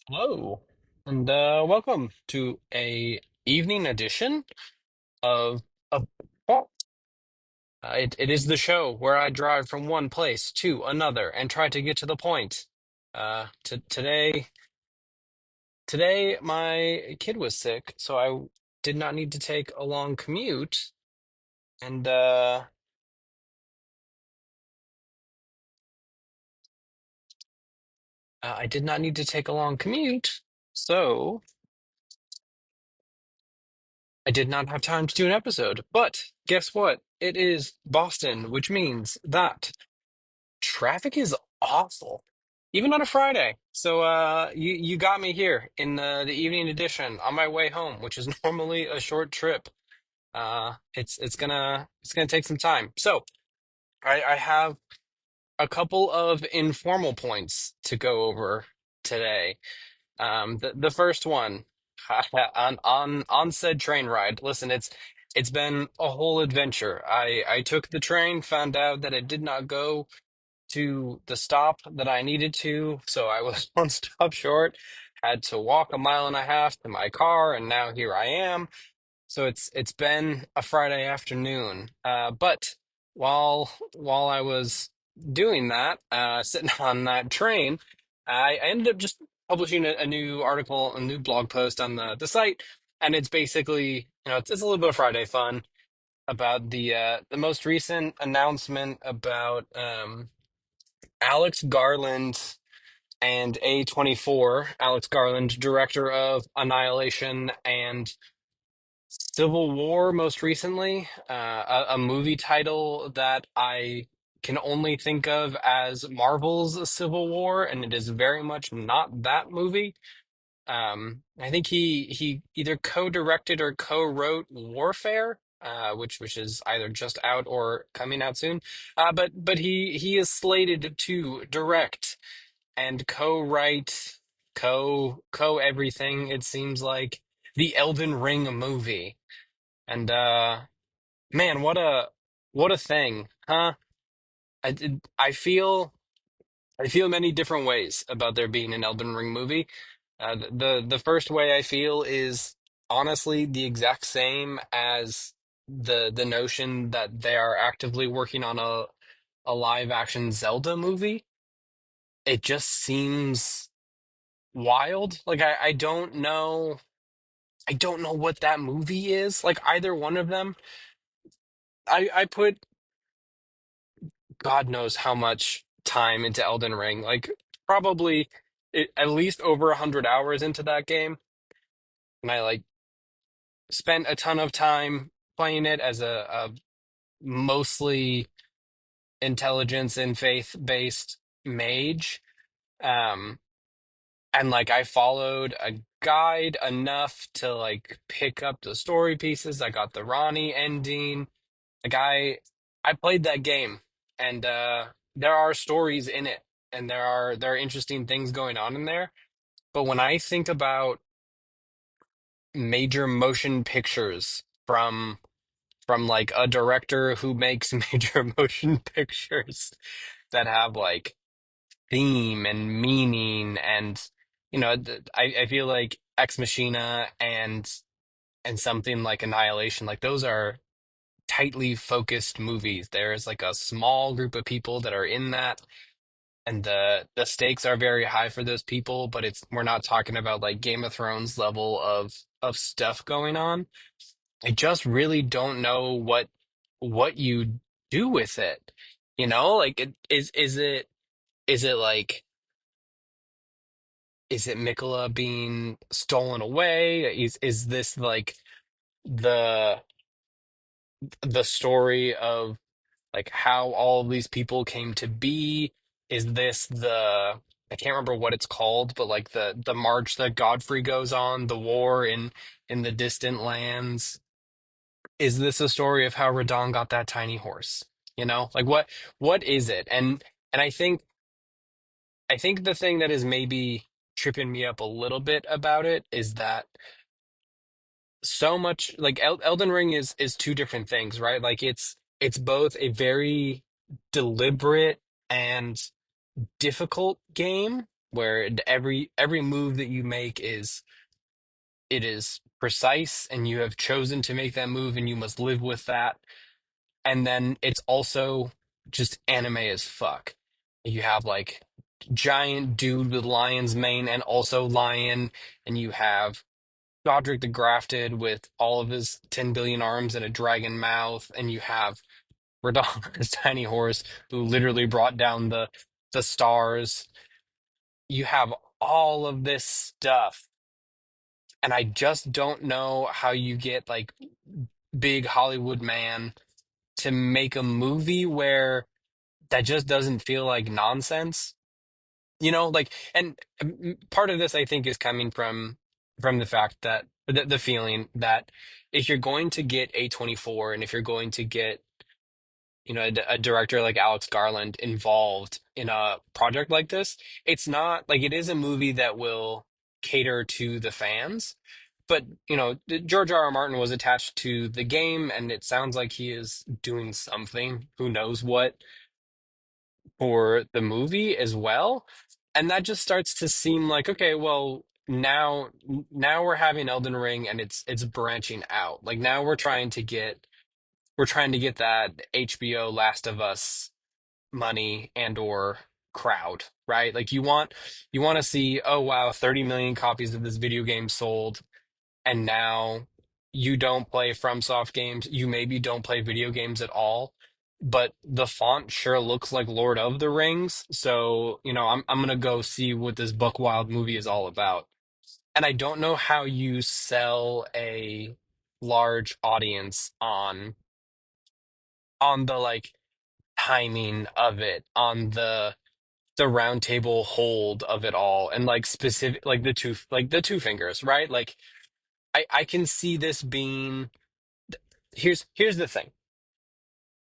Hello, and welcome to a evening edition of well, it is the show where I drive from one place to another and try to get to the point. Today my kid was sick, so I did not need to take a long commute, and I did not need to take a long commute, so I did not have time to do an episode. But guess what? It is Boston, which means that traffic is awful, even on a Friday. So you got me here in the evening edition on my way home, which is normally a short trip. It's gonna take some time. So I have a couple of informal points to go over today. The first one on said train ride. Listen, it's been a whole adventure. I took the train, found out that it did not go to the stop that I needed to, so I was one stop short. Had to walk a mile and a half to my car, and now here I am. So it's been a Friday afternoon. But while I was doing that, sitting on that train, I ended up just publishing a new article, a new blog post on the site, and it's basically, it's a little bit of Friday fun about the most recent announcement about Alex Garland and A24. Alex Garland, director of Annihilation and Civil War, most recently, a movie title that I can only think of as Marvel's Civil War, and it is very much not that movie. I think he either co-directed or co-wrote Warfare, which is either just out or coming out soon. But he is slated to direct and co-write, co everything. It seems like the Elden Ring movie, and man, what a thing, huh? I feel. I feel many different ways about there being an Elden Ring movie. The first way I feel is honestly the exact same as the notion that they are actively working on a live action Zelda movie. It just seems wild. Like I don't know what that movie is. Like either one of them. I put God knows how much time into Elden Ring. Like probably at least over 100 hours into that game. And I like spent a ton of time playing it as a mostly intelligence and faith based mage. Um, and like I followed a guide enough to like pick up the story pieces. I got the Ronnie ending. Like I played that game, and there are stories in it, and there are interesting things going on in there. But when I think about major motion pictures from like a director who makes major motion pictures that have like theme and meaning and I feel like Ex Machina and something like Annihilation, like those are tightly focused movies. There's like a small group of people that are in that, and the stakes are very high for those people, but it's we're not talking about like Game of Thrones level of stuff going on. I just really don't know what you do with it. Like is it like is it Mikola being stolen away? Is this like the the story of like how all of these people came to be? Is this the I can't remember what it's called, but like the march that Godfrey goes on, the war in the distant lands. Is this a story of how Radon got that tiny horse? Like what is it? And I think the thing that is maybe tripping me up a little bit about it is that so much like Elden Ring is two different things, right? Like it's both a very deliberate and difficult game, where every move that you make it is precise, and you have chosen to make that move and you must live with that. And then it's also just anime as fuck. You have like giant dude with lion's mane and also lion, and you have Godric the Grafted with all of his 10 billion arms and a dragon mouth, and you have Radahn, tiny horse who literally brought down the stars. You have all of this stuff, and I just don't know how you get like big Hollywood man to make a movie where that just doesn't feel like nonsense. Like, and part of this I think is coming from the fact that the feeling that if you're going to get A24, and if you're going to get a director like Alex Garland involved in a project like this, it's not like it is a movie that will cater to the fans. But, George R. R. Martin was attached to the game, and it sounds like he is doing something, who knows what, for the movie as well. And that just starts to seem like, okay, well, now we're having Elden Ring, and it's branching out. Like now we're trying to get that HBO Last of Us money and or crowd, right? Like you want to see, oh wow, 30 million copies of this video game sold, and now you don't play FromSoft games, you maybe don't play video games at all, but the font sure looks like Lord of the Rings. So, I'm gonna go see what this Buck Wild movie is all about. And I don't know how you sell a large audience on the like timing of it, on the round table hold of it all, and like specific like the two fingers, right? Like I can see this being, here's the thing.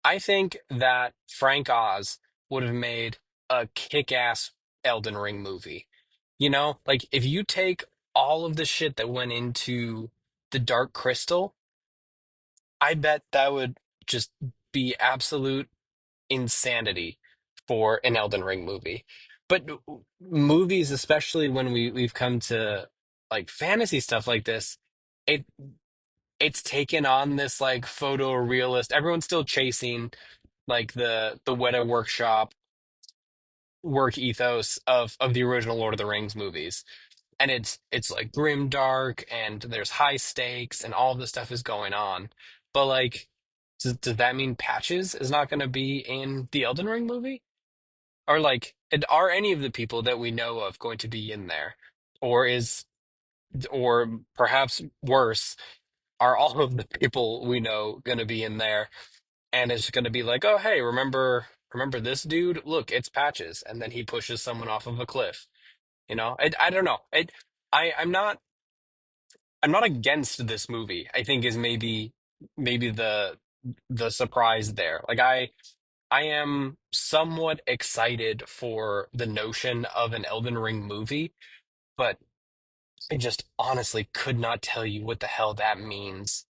I think that Frank Oz would have made a kick-ass Elden Ring movie. Like if you take all of the shit that went into the Dark Crystal, I bet that would just be absolute insanity for an Elden Ring movie. But movies, especially when we've come to like fantasy stuff like this, it it's taken on this like photorealist. Everyone's still chasing like the Weta Workshop work ethos of the original Lord of the Rings movies. And it's like grim dark, and there's high stakes, and all of this stuff is going on. But like, does that mean Patches is not going to be in the Elden Ring movie? Or like, are any of the people that we know of going to be in there? Or or perhaps worse, are all of the people we know going to be in there? And it's going to be like, oh, hey, remember this dude? Look, it's Patches. And then he pushes someone off of a cliff. I don't know. I'm not against this movie. I think is maybe the surprise there. Like I am somewhat excited for the notion of an Elden Ring movie, but I just honestly could not tell you what the hell that means.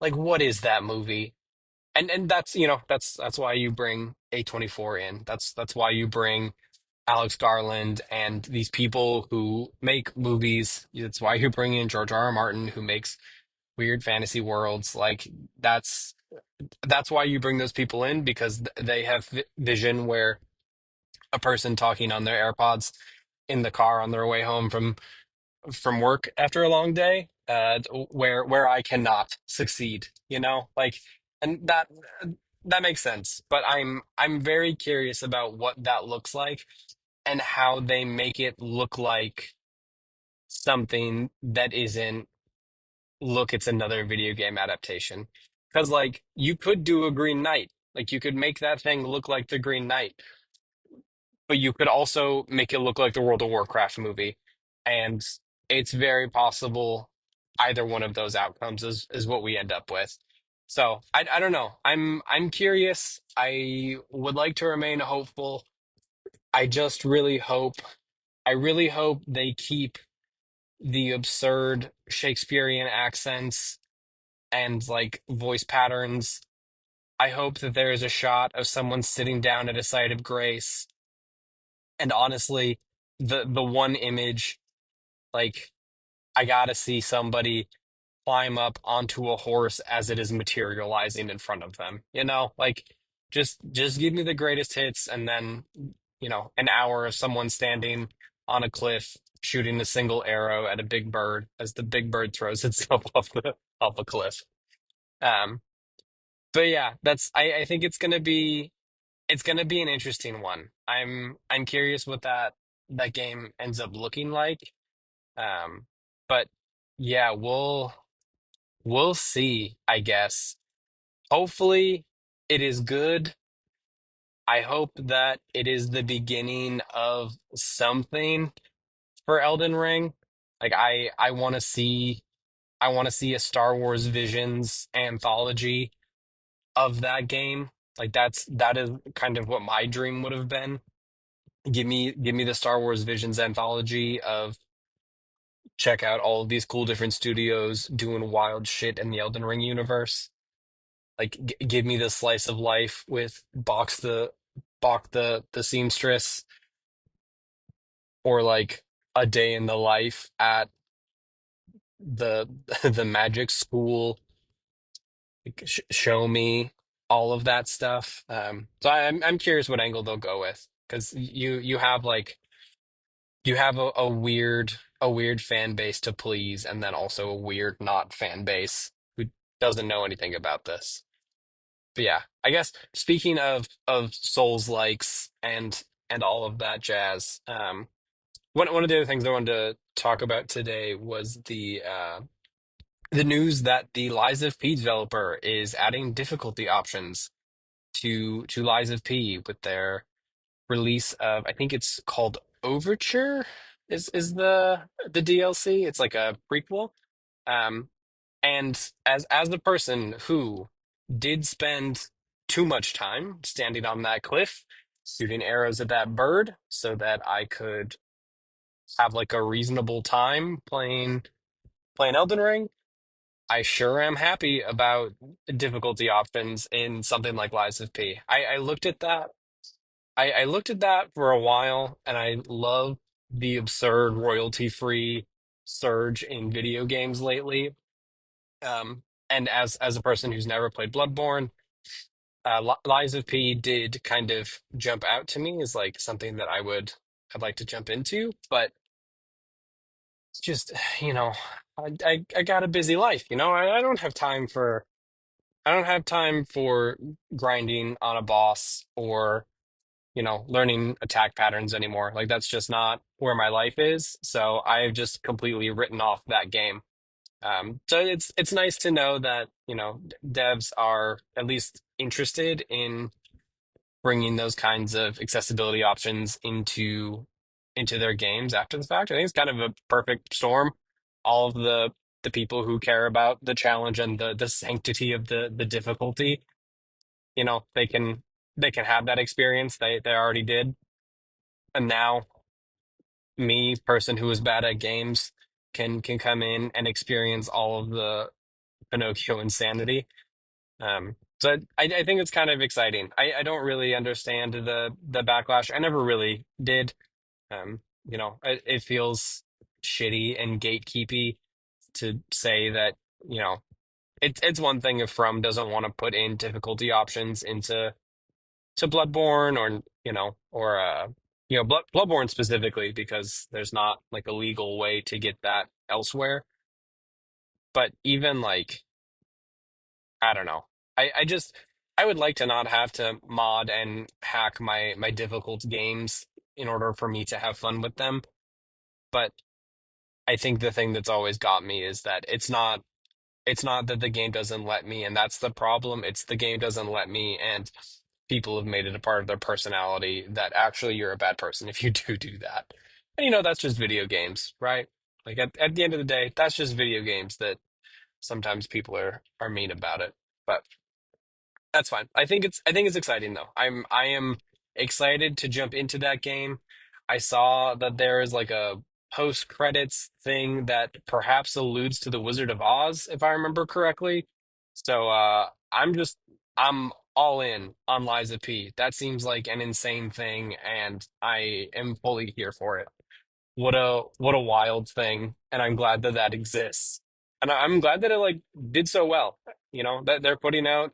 Like, what is that movie? And that's why you bring A24 in. That's why you bring Alex Garland and these people who make movies. That's why you bring in George R. R. Martin, who makes weird fantasy worlds. Like that's why you bring those people in, because they have vision where a person talking on their AirPods in the car on their way home from work after a long day, where I cannot succeed, like, and that makes sense. But I'm very curious about what that looks like, and how they make it look like something that isn't, look, it's another video game adaptation. Because like you could do a Green Knight, like you could make that thing look like the Green Knight, but you could also make it look like the World of Warcraft movie. And it's very possible either one of those outcomes is what we end up with. So I don't know. I'm curious. I would like to remain hopeful. I just really hope they keep the absurd Shakespearean accents and like voice patterns. I hope that there is a shot of someone sitting down at a site of grace. And honestly, the one image, like I gotta see somebody climb up onto a horse as it is materializing in front of them. Like just give me the greatest hits and then, an hour of someone standing on a cliff shooting a single arrow at a big bird as the big bird throws itself off a cliff. Um, but yeah, I think it's gonna be an interesting one. I'm curious what that game ends up looking like. Um, but yeah, we'll see, I guess. Hopefully it is good. I hope that it is the beginning of something for Elden Ring. Like I want to see a Star Wars Visions anthology of that game. Like that is kind of what my dream would have been. Give me the Star Wars Visions anthology of check out all of these cool different studios doing wild shit in the Elden Ring universe. Like give me the slice of life with Bach the seamstress, or like a day in the life at the the magic school. Like, show me all of that stuff. So I'm curious what angle they'll go with, because you have a weird fan base to please, and then also a weird not fan base who doesn't know anything about this. But yeah, I guess speaking of Souls likes and all of that jazz, one of the other things I wanted to talk about today was the news that the Lies of P developer is adding difficulty options to Lies of P with their release of, I think it's called Overture, is the DLC. It's like a prequel. Um, and as the person who did spend too much time standing on that cliff, shooting arrows at that bird so that I could have like a reasonable time playing Elden Ring, I sure am happy about difficulty options in something like Lies of P. I looked at that. I looked at that for a while, and I love the absurd royalty-free surge in video games lately. And as a person who's never played Bloodborne, Lies of P did kind of jump out to me as like something that I'd like to jump into, but it's just, you know, I got a busy life, I don't have time for grinding on a boss or, learning attack patterns anymore. Like that's just not where my life is. So I've just completely written off that game. So it's nice to know that, devs are at least interested in bringing those kinds of accessibility options into their games after the fact. I think it's kind of a perfect storm. All of the people who care about the challenge and the sanctity of the difficulty, they can have that experience. They already did. And now me, person who is bad at games, can come in and experience all of the Pinocchio insanity. So I think it's kind of exciting. I don't really understand the backlash. I never really did. It feels shitty and gatekeepy to say that, you know, it's one thing if From doesn't want to put in difficulty options to Bloodborne, or Bloodborne specifically, because there's not like a legal way to get that elsewhere. But even like, I don't know. I would like to not have to mod and hack my difficult games in order for me to have fun with them. But I think the thing that's always got me is that it's not that the game doesn't let me, and that's the problem. It's the game doesn't let me, and people have made it a part of their personality that actually you're a bad person if you do that. And that's just video games, right? Like at the end of the day, that's just video games that sometimes people are mean about it. But that's fine. I think it's exciting though. I am excited to jump into that game. I saw that there is like a post credits thing that perhaps alludes to the Wizard of Oz, if I remember correctly. So I'm all in on Liza P. That seems like an insane thing, and I am fully here for it. what a wild thing, and I'm glad that that exists, and I'm glad that it like did so well. You know that they're putting out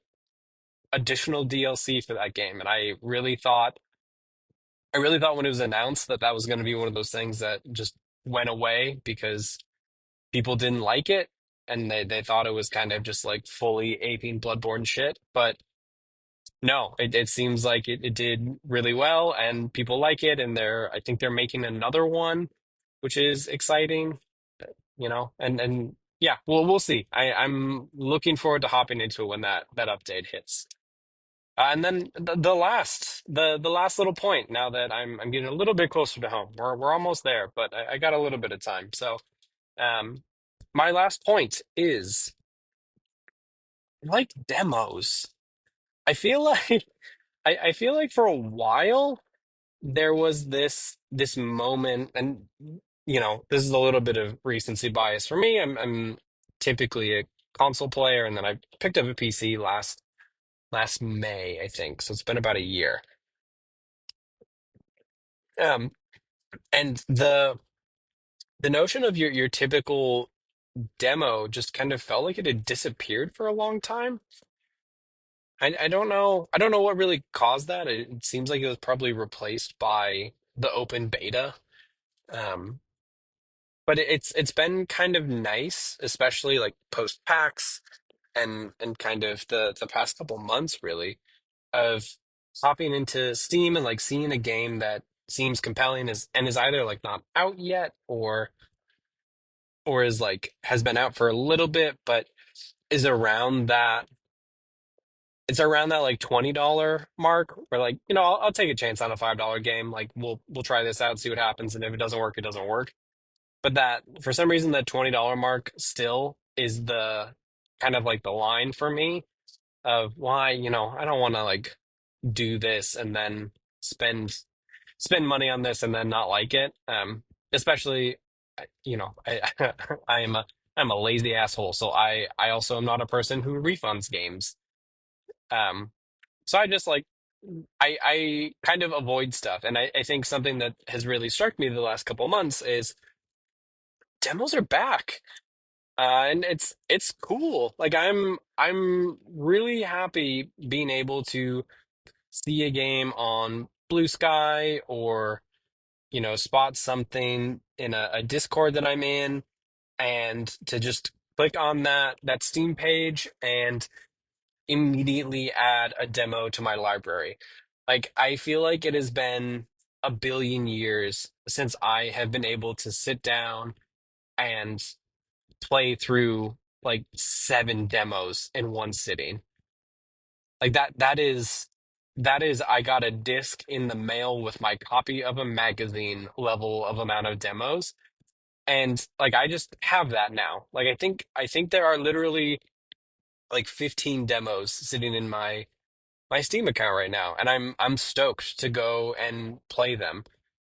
additional DLC for that game, and I really thought when it was announced that that was going to be one of those things that just went away because people didn't like it, and they thought it was kind of just like fully aping Bloodborne shit, but. No, it seems like it did really well and people like it and I think they're making another one, which is exciting, and yeah, we'll see. I'm looking forward to hopping into it when that update hits. And then the last little point, now that I'm getting a little bit closer to home. We're almost there, but I got a little bit of time. So um my last point is I like demos. I feel like I feel like for a while there was this moment, and this is a little bit of recency bias for me. I'm typically a console player, and then I picked up a PC last May, I think. So it's been about a year. Um, and the notion of your typical demo just kind of felt like it had disappeared for a long time. I don't know what really caused that. It seems like it was probably replaced by the open beta. Um, but it's been kind of nice, especially like post PAX and kind of the past couple months really of hopping into Steam and like seeing a game that seems compelling is either like not out yet or is like has been out for a little bit but is around that it's around that like $20 mark where like I'll take a chance on a $5 game, like we'll try this out, see what happens, and if it doesn't work it doesn't work. But that for some reason that $20 mark still is the kind of like the line for me of why, I don't want to like do this and then spend spend money on this and then not like it. Especially I I am a lazy asshole, so I also am not a person who refunds games. Um so I just like I kind of avoid stuff. And I think something that has really struck me the last couple of months is demos are back. And it's cool. Like I'm really happy being able to see a game on Blue Sky or spot something in a Discord that I'm in and to just click on that Steam page and immediately add a demo to my library. Like I feel like it has been a billion years since I have been able to sit down and play through like seven demos in one sitting. Like that is I got a disc in the mail with my copy of a magazine level of amount of demos. And like I just have that now. Like I think there are literally like 15 demos sitting in my Steam account right now, and I'm stoked to go and play them.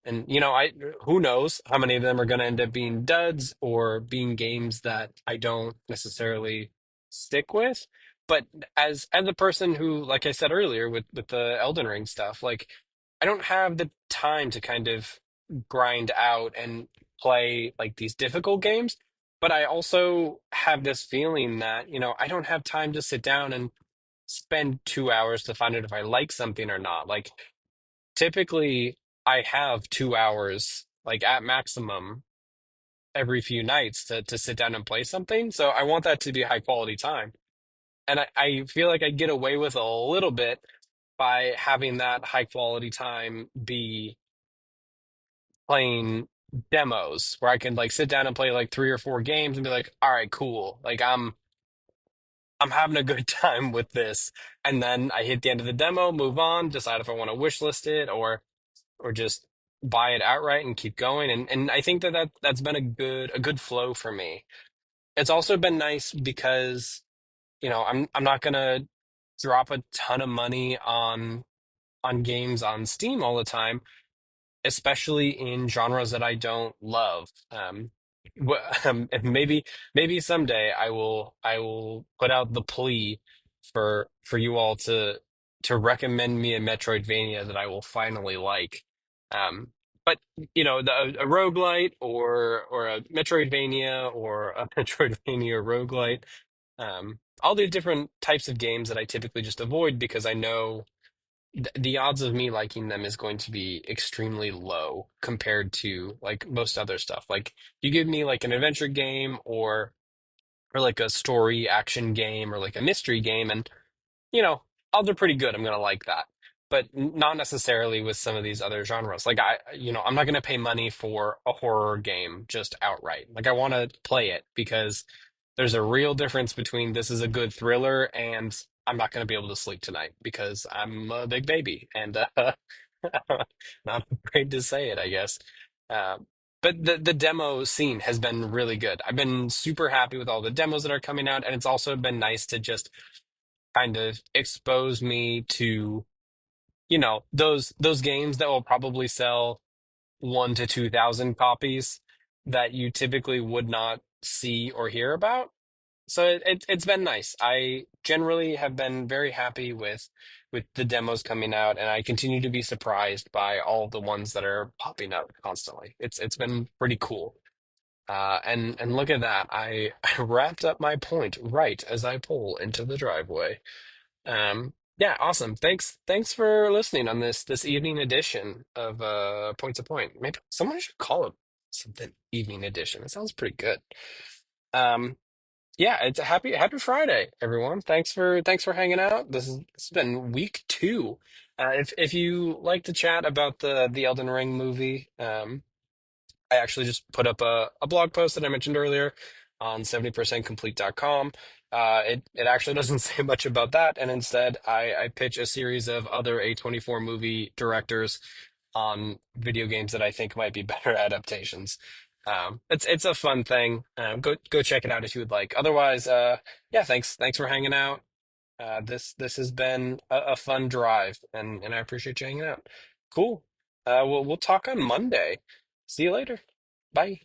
And I who knows how many of them are going to end up being duds or being games that I don't necessarily stick with. But as a person who, like I said earlier, with the Elden Ring stuff, like I don't have the time to kind of grind out and play like these difficult games. But I also have this feeling that, I don't have time to sit down and spend 2 hours to find out if I like something or not. Like typically I have 2 hours, like at maximum, every few nights to sit down and play something. So I want that to be high quality time. And I feel like I get away with a little bit by having that high quality time be playing demos where I can like sit down and play like 3 or 4 games and be like, all right, cool. Like I'm having a good time with this. And then I hit the end of the demo, move on, decide if I want to wish list it or just buy it outright and keep going. And I think that's been a good flow for me. It's also been nice because, I'm not gonna drop a ton of money on games on Steam all the time, especially in genres that I don't love. And maybe someday I will put out the plea for you all to recommend me a Metroidvania that I will finally like. But a roguelite or a Metroidvania or a Metroidvania roguelite, all these different types of games that I typically just avoid because I know the odds of me liking them is going to be extremely low compared to like most other stuff. Like you give me like an adventure game or like a story action game or like a mystery game, and you know, odds are pretty good I'm gonna like that. But not necessarily with some of these other genres. Like I'm not gonna pay money for a horror game just outright. Like I want to play it because there's a real difference between this is a good thriller and I'm not gonna be able to sleep tonight because I'm a big baby and not afraid to say it, I guess. Uh, but the demo scene has been really good. I've been super happy with all the demos that are coming out, and it's also been nice to just kind of expose me to, those games that will probably sell 1 to 2,000 copies that you typically would not see or hear about. So it's been nice. I generally have been very happy with the demos coming out, and I continue to be surprised by all the ones that are popping up constantly. It's been pretty cool. And look at that. I wrapped up my point right as I pull into the driveway. Yeah, awesome. Thanks for listening on this evening edition of Point to Point. Maybe someone should call it something evening edition. It sounds pretty good. Um, yeah, it's a happy Friday, everyone. Thanks for hanging out. This has been week two. If you like to chat about the Elden Ring movie, I actually just put up a blog post that I mentioned earlier on 70percentcomplete.com. It actually doesn't say much about that, and instead I pitch a series of other A24 movie directors on video games that I think might be better adaptations. It's a fun thing. Go check it out if you would like. Otherwise, yeah, thanks for hanging out. This has been a fun drive, and I appreciate you hanging out. Cool. We'll talk on Monday. See you later. Bye.